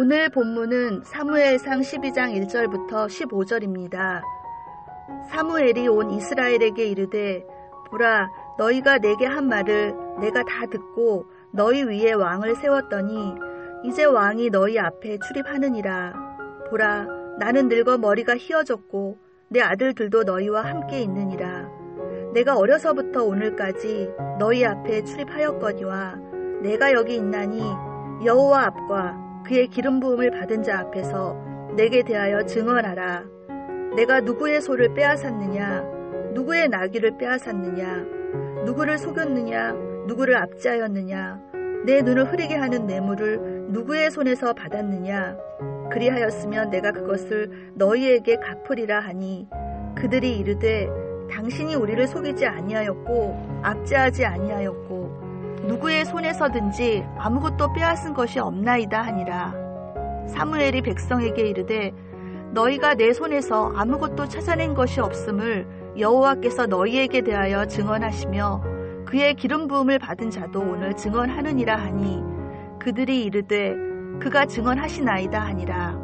오늘 본문은 사무엘상 12장 1절부터 15절입니다. 사무엘이 온 이스라엘에게 이르되 보라 너희가 내게 한 말을 내가 다 듣고 너희 위에 왕을 세웠더니 이제 왕이 너희 앞에 출입하느니라. 보라 나는 늙어 머리가 휘어졌고 내 아들들도 너희와 함께 있느니라. 내가 어려서부터 오늘까지 너희 앞에 출입하였거니와 내가 여기 있나니 여호와 앞과 그의 기름 부음을 받은 자 앞에서 내게 대하여 증언하라. 내가 누구의 소를 빼앗았느냐? 누구의 나귀를 빼앗았느냐? 누구를 속였느냐? 누구를 압제하였느냐? 내 눈을 흐리게 하는 뇌물을 누구의 손에서 받았느냐? 그리하였으면 내가 그것을 너희에게 갚으리라 하니 그들이 이르되 당신이 우리를 속이지 아니하였고 압제하지 아니하였고 누구의 손에서든지 아무것도 빼앗은 것이 없나이다 하니라. 사무엘이 백성에게 이르되 너희가 내 손에서 아무것도 찾아낸 것이 없음을 여호와께서 너희에게 대하여 증언하시며 그의 기름 부음을 받은 자도 오늘 증언하느니라 하니 그들이 이르되 그가 증언하시나이다 하니라.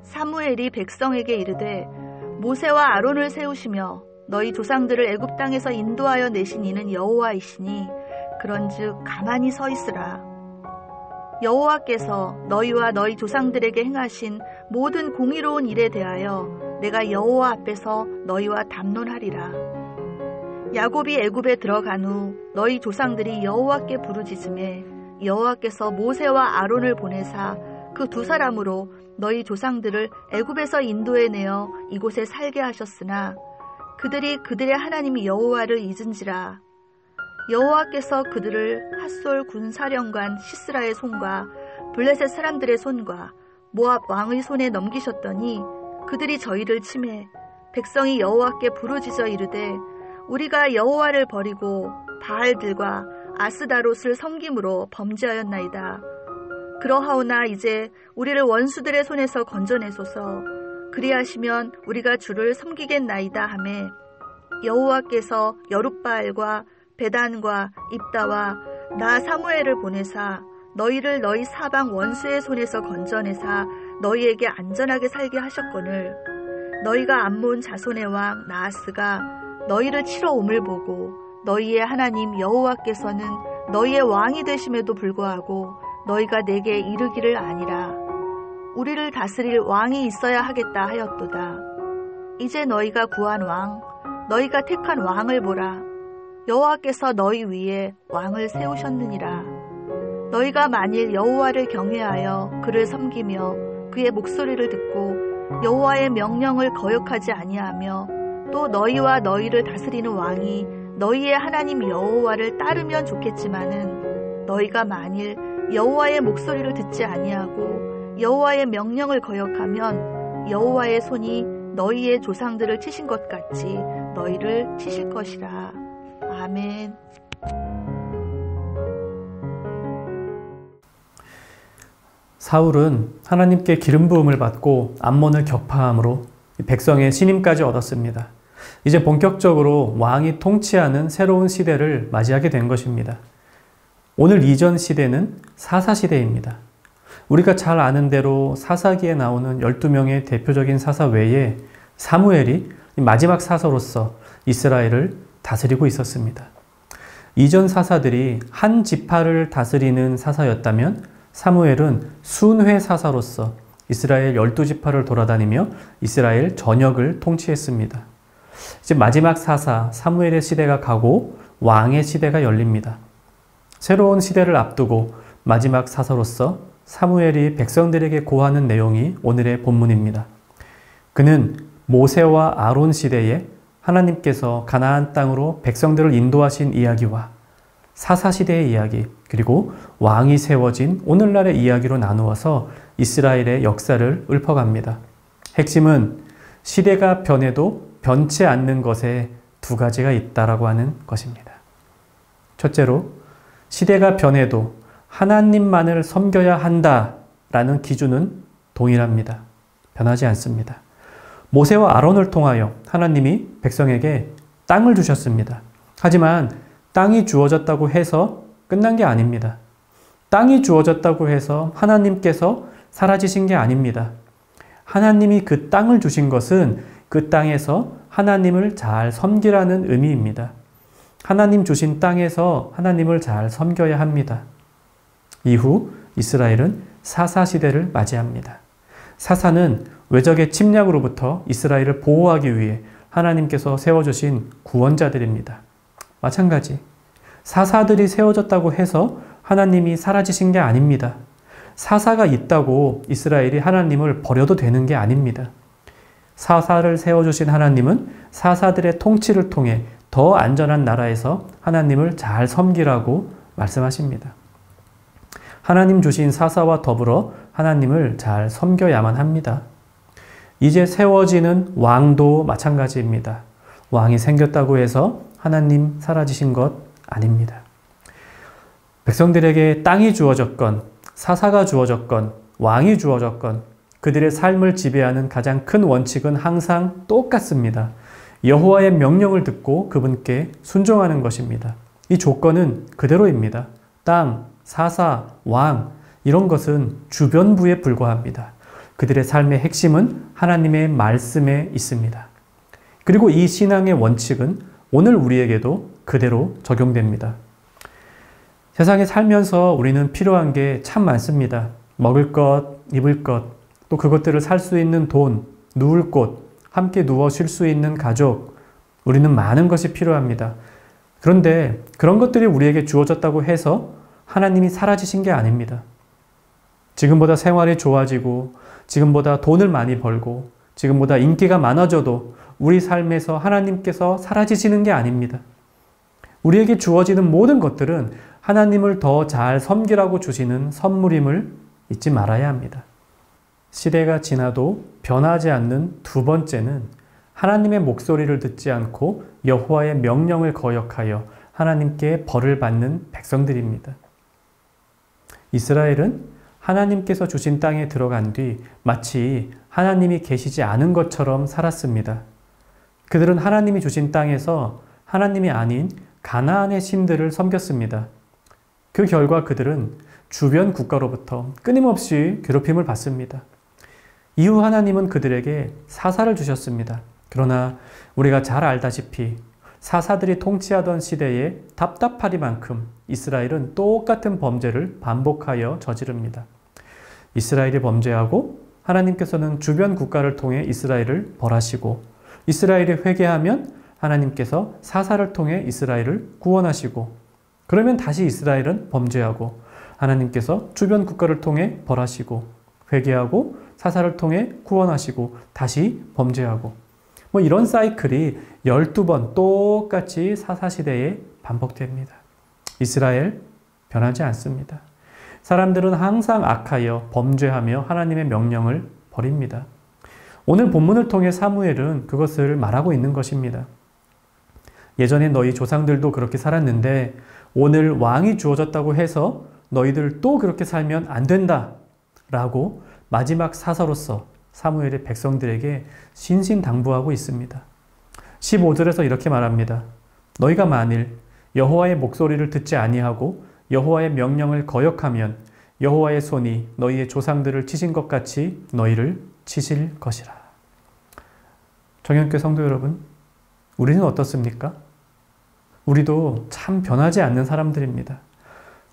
사무엘이 백성에게 이르되 모세와 아론을 세우시며 너희 조상들을 애굽 땅에서 인도하여 내신 이는 여호와이시니 그런즉 가만히 서 있으라. 여호와께서 너희와 너희 조상들에게 행하신 모든 공의로운 일에 대하여 내가 여호와 앞에서 너희와 담론하리라. 야곱이 애굽에 들어간 후 너희 조상들이 여호와께 부르짖음에 여호와께서 모세와 아론을 보내사 그 두 사람으로 너희 조상들을 애굽에서 인도해내어 이곳에 살게 하셨으나 그들이 그들의 하나님 여호와를 잊은지라. 여호와께서 그들을 핫솔 군사령관 시스라의 손과 블레셋 사람들의 손과 모압 왕의 손에 넘기셨더니 그들이 저희를 치매 백성이 여호와께 부르짖어 이르되 우리가 여호와를 버리고 바알들과 아스다롯을 섬김으로 범죄하였나이다. 그러하오나 이제 우리를 원수들의 손에서 건져내소서. 그리하시면 우리가 주를 섬기겠나이다 하매 여호와께서 여룻바알과 베단과 입다와 나 사무엘을 보내사 너희를 너희 사방 원수의 손에서 건져내사 너희에게 안전하게 살게 하셨거늘 너희가 암몬 자손의 왕 나하스가 너희를 치러 옴을 보고 너희의 하나님 여호와께서는 너희의 왕이 되심에도 불구하고 너희가 내게 이르기를 아니라 우리를 다스릴 왕이 있어야 하겠다 하였도다. 이제 너희가 구한 왕 너희가 택한 왕을 보라. 여호와께서 너희 위에 왕을 세우셨느니라. 너희가 만일 여호와를 경외하여 그를 섬기며 그의 목소리를 듣고 여호와의 명령을 거역하지 아니하며 또 너희와 너희를 다스리는 왕이 너희의 하나님 여호와를 따르면 좋겠지만은 너희가 만일 여호와의 목소리를 듣지 아니하고 여호와의 명령을 거역하면 여호와의 손이 너희의 조상들을 치신 것 같이 너희를 치실 것이라. 아멘. 사울은 하나님께 기름 부음을 받고 암몬을 격파함으로 백성의 신임까지 얻었습니다. 이제 본격적으로 왕이 통치하는 새로운 시대를 맞이하게 된 것입니다. 오늘 이전 시대는 사사시대입니다. 우리가 잘 아는 대로 사사기에 나오는 12명의 대표적인 사사 외에 사무엘이 마지막 사사로서 이스라엘을 다스리고 있었습니다. 이전 사사들이 한 지파를 다스리는 사사였다면 사무엘은 순회 사사로서 이스라엘 12지파를 돌아다니며 이스라엘 전역을 통치했습니다. 이제 마지막 사사 사무엘의 시대가 가고 왕의 시대가 열립니다. 새로운 시대를 앞두고 마지막 사사로서 사무엘이 백성들에게 고하는 내용이 오늘의 본문입니다. 그는 모세와 아론 시대에 하나님께서 가나안 땅으로 백성들을 인도하신 이야기와 사사시대의 이야기 그리고 왕이 세워진 오늘날의 이야기로 나누어서 이스라엘의 역사를 읊어갑니다. 핵심은 시대가 변해도 변치 않는 것에 두 가지가 있다라고 하는 것입니다. 첫째로 시대가 변해도 하나님만을 섬겨야 한다라는 기준은 동일합니다. 변하지 않습니다. 모세와 아론을 통하여 하나님이 백성에게 땅을 주셨습니다. 하지만 땅이 주어졌다고 해서 끝난 게 아닙니다. 땅이 주어졌다고 해서 하나님께서 사라지신 게 아닙니다. 하나님이 그 땅을 주신 것은 그 땅에서 하나님을 잘 섬기라는 의미입니다. 하나님 주신 땅에서 하나님을 잘 섬겨야 합니다. 이후 이스라엘은 사사시대를 맞이합니다. 사사는 외적의 침략으로부터 이스라엘을 보호하기 위해 하나님께서 세워주신 구원자들입니다. 마찬가지, 사사들이 세워졌다고 해서 하나님이 사라지신 게 아닙니다. 사사가 있다고 이스라엘이 하나님을 버려도 되는 게 아닙니다. 사사를 세워주신 하나님은 사사들의 통치를 통해 더 안전한 나라에서 하나님을 잘 섬기라고 말씀하십니다. 하나님 주신 사사와 더불어 하나님을 잘 섬겨야만 합니다. 이제 세워지는 왕도 마찬가지입니다. 왕이 생겼다고 해서 하나님 사라지신 것 아닙니다. 백성들에게 땅이 주어졌건, 사사가 주어졌건, 왕이 주어졌건 그들의 삶을 지배하는 가장 큰 원칙은 항상 똑같습니다. 여호와의 명령을 듣고 그분께 순종하는 것입니다. 이 조건은 그대로입니다. 땅, 사사, 왕 이런 것은 주변부에 불과합니다. 그들의 삶의 핵심은 하나님의 말씀에 있습니다. 그리고 이 신앙의 원칙은 오늘 우리에게도 그대로 적용됩니다. 세상에 살면서 우리는 필요한 게 참 많습니다. 먹을 것, 입을 것, 또 그것들을 살 수 있는 돈, 누울 곳, 함께 누워 쉴 수 있는 가족, 우리는 많은 것이 필요합니다. 그런데 그런 것들이 우리에게 주어졌다고 해서 하나님이 사라지신 게 아닙니다. 지금보다 생활이 좋아지고, 지금보다 돈을 많이 벌고, 지금보다 인기가 많아져도 우리 삶에서 하나님께서 사라지시는 게 아닙니다. 우리에게 주어지는 모든 것들은 하나님을 더 잘 섬기라고 주시는 선물임을 잊지 말아야 합니다. 시대가 지나도 변하지 않는 두 번째는 하나님의 목소리를 듣지 않고 여호와의 명령을 거역하여 하나님께 벌을 받는 백성들입니다. 이스라엘은 하나님께서 주신 땅에 들어간 뒤 마치 하나님이 계시지 않은 것처럼 살았습니다. 그들은 하나님이 주신 땅에서 하나님이 아닌 가나안의 신들을 섬겼습니다. 그 결과 그들은 주변 국가로부터 끊임없이 괴롭힘을 받습니다. 이후 하나님은 그들에게 사사를 주셨습니다. 그러나 우리가 잘 알다시피 사사들이 통치하던 시대에 답답하리만큼 이스라엘은 똑같은 범죄를 반복하여 저지릅니다. 이스라엘이 범죄하고 하나님께서는 주변 국가를 통해 이스라엘을 벌하시고 이스라엘이 회개하면 하나님께서 사사를 통해 이스라엘을 구원하시고 그러면 다시 이스라엘은 범죄하고 하나님께서 주변 국가를 통해 벌하시고 회개하고 사사를 통해 구원하시고 다시 범죄하고 이런 사이클이 12번 똑같이 사사시대에 반복됩니다. 이스라엘 변하지 않습니다. 사람들은 항상 악하여 범죄하며 하나님의 명령을 버립니다. 오늘 본문을 통해 사무엘은 그것을 말하고 있는 것입니다. 예전에 너희 조상들도 그렇게 살았는데 오늘 왕이 주어졌다고 해서 너희들 또 그렇게 살면 안 된다 라고 마지막 사서로서 사무엘의 백성들에게 신신당부하고 있습니다. 15절에서 이렇게 말합니다. 너희가 만일 여호와의 목소리를 듣지 아니하고 여호와의 명령을 거역하면 여호와의 손이 너희의 조상들을 치신 것 같이 너희를 치실 것이라. 정현교 성도 여러분, 우리는 어떻습니까? 우리도 참 변하지 않는 사람들입니다.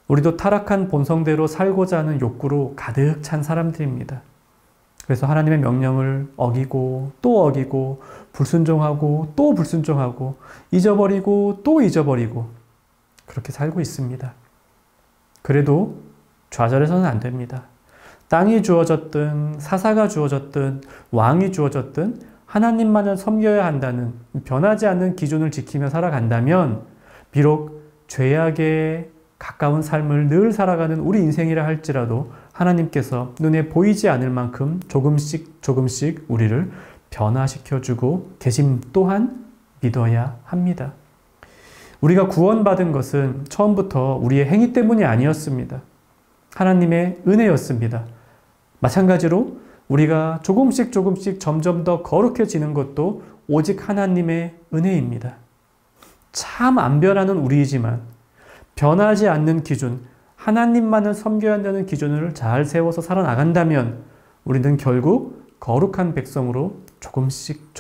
우리도 타락한 본성대로 살고자 하는 욕구로 가득 찬 사람들입니다. 그래서 하나님의 명령을 어기고 또 어기고 불순종하고 또 불순종하고 잊어버리고 또 잊어버리고 그렇게 살고 있습니다. 그래도 좌절해서는 안 됩니다. 땅이 주어졌든 사사가 주어졌든 왕이 주어졌든 하나님만을 섬겨야 한다는 변하지 않는 기준을 지키며 살아간다면 비록 죄악에 가까운 삶을 늘 살아가는 우리 인생이라 할지라도 하나님께서 눈에 보이지 않을 만큼 조금씩 우리를 변화시켜주고 계심 또한 믿어야 합니다. 우리가 구원받은 것은 처음부터 우리의 행위 때문이 아니었습니다. 하나님의 은혜였습니다. 마찬가지로 우리가 조금씩 점점 더 거룩해지는 것도 오직 하나님의 은혜입니다. 참 안 변하는 우리이지만 변하지 않는 기준, 하나님만을 섬겨야 한다는 기준을 잘 세워서 살아나간다면 우리는 결국 거룩한 백성으로 조금씩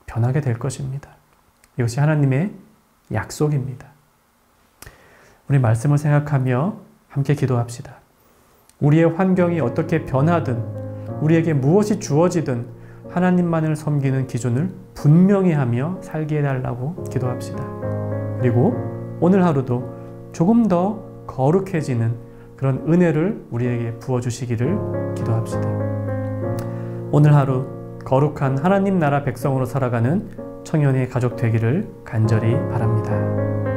변하게 될 것입니다. 이것이 하나님의 약속입니다. 우리 말씀을 생각하며 함께 기도합시다. 우리의 환경이 어떻게 변하든 우리에게 무엇이 주어지든 하나님만을 섬기는 기준을 분명히 하며 살게 해달라고 기도합시다. 그리고 오늘 하루도 조금 더 거룩해지는 그런 은혜를 우리에게 부어주시기를 기도합시다. 오늘 하루 거룩한 하나님 나라 백성으로 살아가는 청년의 가족 되기를 간절히 바랍니다.